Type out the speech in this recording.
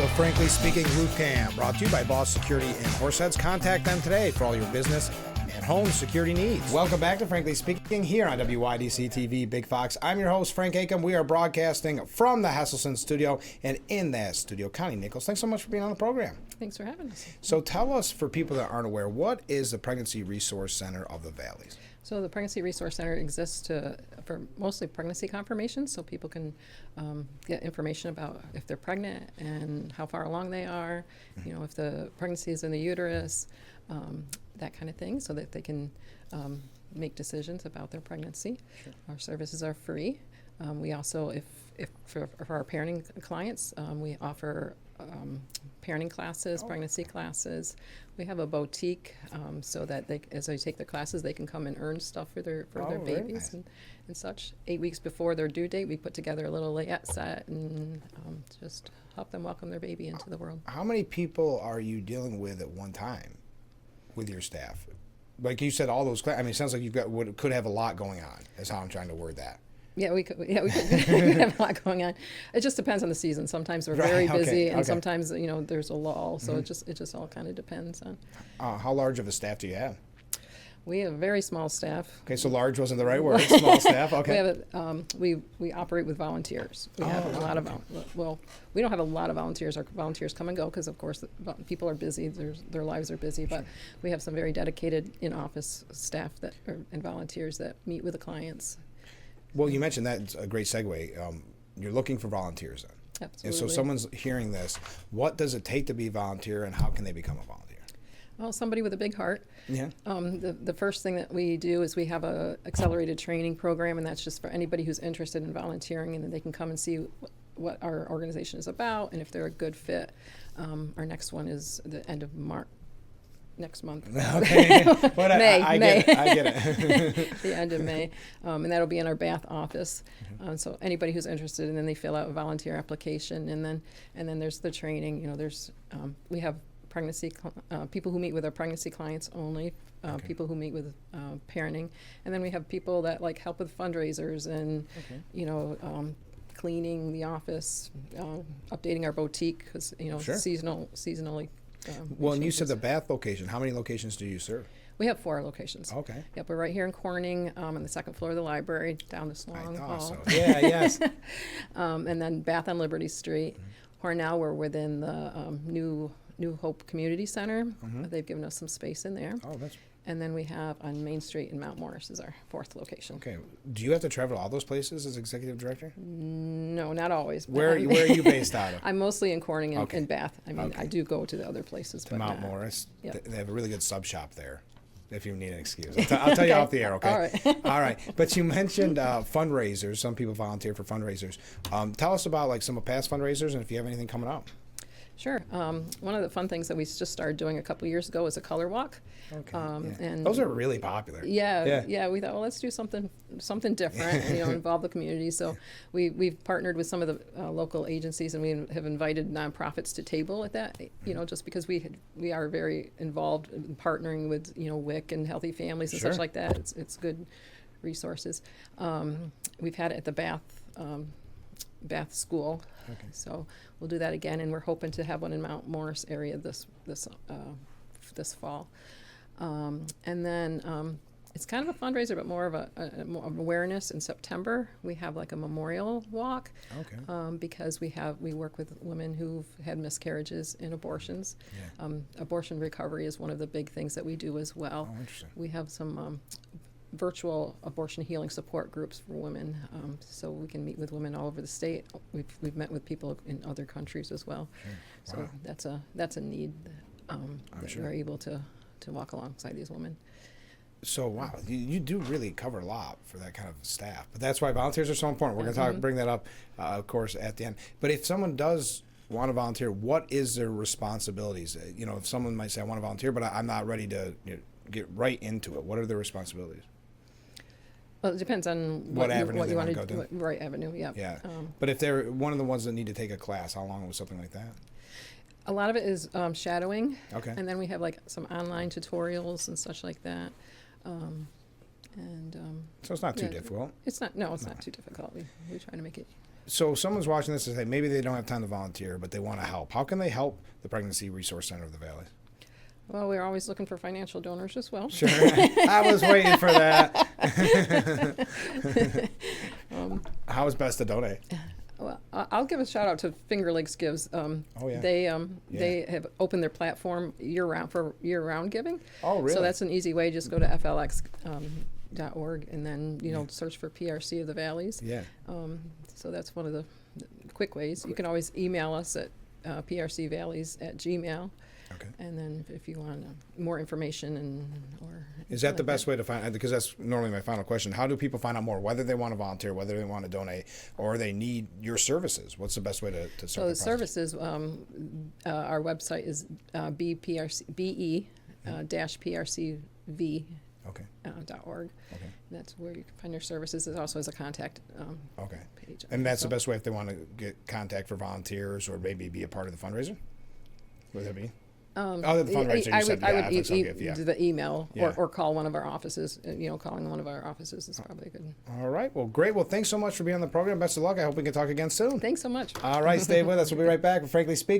The Frankly Speaking Roof Cam, brought to you by Boss Security in Horseheads. Contact them today for all your business and home security needs. Welcome back to Frankly Speaking here on WYDC TV Big Fox. I'm your host, Frank Acomb. We are broadcasting from the Hesselson studio, and in that studio, Connie Nichols. Thanks so much for being on the program. Thanks for having us. So tell us, for people that aren't aware, what is the Pregnancy Resource Center of the Valleys? So the Pregnancy Resource Center exists for mostly pregnancy confirmation, so people can get information about if they're pregnant and how far along they are, you know, if the pregnancy is in the uterus, that kind of thing, so that they can make decisions about their pregnancy. Sure. Our services are free. We also, if for our parenting clients, we offer parenting classes, pregnancy classes. We have a boutique so that they, as they take their classes, they can come and earn stuff for their babies nice. and such. 8 weeks before their due date, we put together a little layette set and just help them welcome their baby into the world. How many people are you dealing with at one time with your staff? Like you said, all those classes. I mean, it sounds like you've got could have a lot going on. Is how I'm trying to word that. Yeah, we could. We have a lot going on. It just depends on the season. Sometimes we're very busy, and sometimes there's a lull. So it just all kind of depends on. How large of a staff do you have? We have a very small staff. Okay, so large wasn't the right word. Small staff. Okay. We operate with volunteers. We have a lot of we don't have a lot of volunteers. Our volunteers come and go because, of course, people are busy. Their lives are busy. But we have some very dedicated in-office staff and volunteers that meet with the clients. Well, you mentioned that's a great segue. You're looking for volunteers then. Absolutely. And so someone's hearing this. What does it take to be a volunteer, and how can they become a volunteer? Well, somebody with a big heart. Yeah. The first thing that we do is we have a accelerated training program, and that's just for anybody who's interested in volunteering, and then they can come and see what our organization is about, and if they're a good fit. Our next one is the end of March. Next month. Okay. May. I get it. The end of May. And that'll be in our Bath office. So anybody who's interested, and then they fill out a volunteer application, and then there's the training. We have pregnancy people who meet with our pregnancy clients only, people who meet with parenting, and then we have people that help with fundraisers and cleaning the office, updating our boutique because seasonally. Well, and you said the Bath location. How many locations do you serve? We have 4 locations. Okay. Yep, we're right here in Corning, on the second floor of the library, down this long hall. So. Yeah, yes. And then Bath on Liberty Street. Hornell, we're within the New Hope Community Center. They've given us some space in there. Oh, that's. And then we have on Main Street in Mount Morris is our 4th location. Okay. Do you have to travel to all those places as executive director? No, not always. Where are you based out of? I'm mostly in Corning and Bath. I mean, I do go to the other places. To Mount Morris. Yep. They have a really good sub shop there, if you need an excuse. I'll tell you off the air, okay? All right. All right. But you mentioned fundraisers. Some people volunteer for fundraisers. Tell us about some of past fundraisers and if you have anything coming up. Sure. One of the fun things that we just started doing a couple of years ago is a color walk. Okay. And those are really popular. Yeah. We thought, well, let's do something different, involve the community. So we've partnered with some of the local agencies, and we have invited nonprofits to table at that. Just because we are very involved in partnering with WIC and Healthy Families and such like that. It's good resources. We've had it at the Bath School. Okay. So we'll do that again, and we're hoping to have one in Mount Morris area this fall. And then it's kind of a fundraiser, but more of more of awareness. In September, we have a memorial walk. Okay. Because we work with women who've had miscarriages and abortions. Yeah. Abortion recovery is one of the big things that we do as well. Oh, interesting. We have some virtual abortion healing support groups for women, so we can meet with women all over the state. We've met with people in other countries as well. Sure. Wow. So that's a need that we're able to walk alongside these women. So wow, you do really cover a lot for that kind of staff. But that's why volunteers are so important. We're going to bring that up, of course, at the end. But if someone does want to volunteer, what is their responsibilities? If someone might say, I want to volunteer, but I'm not ready to get right into it. What are their responsibilities? Well, it depends on what avenue you want to go do. Right avenue, yeah. Yeah. But if they're one of the ones that need to take a class, how long was something like that? A lot of it is shadowing. Okay. And then we have some online tutorials and such like that. So it's not too difficult. It's not. No, it's not too difficult. We try to make it So someone's watching this and say maybe they don't have time to volunteer, but they want to help. How can they help the Pregnancy Resource Center of the Valley? Well, we're always looking for financial donors as well. Sure. I was waiting for that. How is best to donate? Well, I'll give a shout out to Finger Lakes Gives. They have opened their platform year round for year round giving. Oh, really? So that's an easy way. Just go to flx.org and then search for PRC of the Valleys. Yeah. So that's one of the quick ways. You can always email us at prcvalleys@gmail. Okay. And then if you want more information is that the best way to find? Because that's normally my final question. How do people find out more? Whether they want to volunteer, whether they want to donate, or they need your services? What's the best way to start? So the services, our website is be-prcv. Okay. .org. Okay. That's where you can find your services. It also has a contact page. And that's the best way if they want to get contact for volunteers or maybe be a part of the fundraiser? Would that be? The fundraiser. I would do the email or call one of our offices. Calling one of our offices is probably good. All right. Well, great. Well, thanks so much for being on the program. Best of luck. I hope we can talk again soon. Thanks so much. All right. Stay with us. We'll be right back with Frankly Speaking.